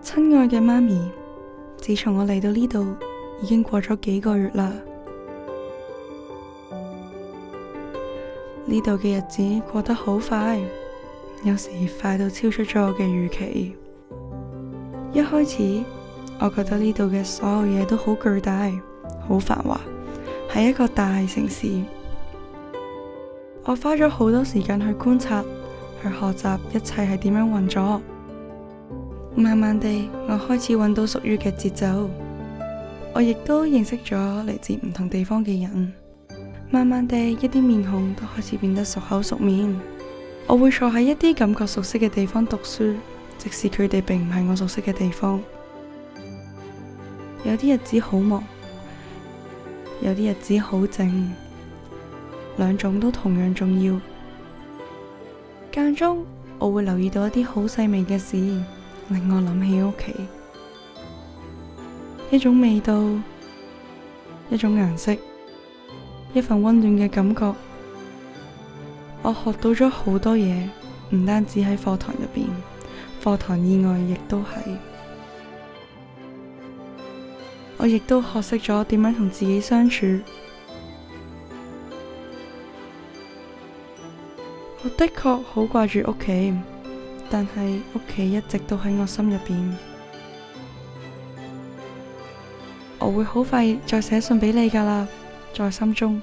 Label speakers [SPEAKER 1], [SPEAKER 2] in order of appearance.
[SPEAKER 1] 親愛嘅媽咪，自從我嚟到呢度，已經過咗幾個月啦。呢度嘅日子過得好快，有時快到超出咗我嘅預期。一開始，我覺得呢度嘅所有嘢都好巨大，好繁華，係一個大城市。我花咗好多時間去觀察，去學習一切係點樣運作。慢慢地，我開始揾到屬於嘅節奏。我亦都認識咗嚟自唔同地方嘅人。慢慢地，一啲面孔都開始變得熟口熟面。我會坐喺一啲感覺熟悉嘅地方讀書，即使佢哋並唔係我熟悉嘅地方。有啲日子好忙，有啲日子好靜，兩種都同樣重要。間中我會留意到一啲好細微嘅事，令我諗起屋企，一種味道，一種顏色，一份溫暖嘅感覺。我學到咗好多嘢，唔單止喺課堂入邊，課堂以外亦都係。我亦都學識咗點樣同自己相處。我的確好掛住屋企，但係屋企一直都喺我心入邊。我會好快再寫信俾你㗎喇，在心中。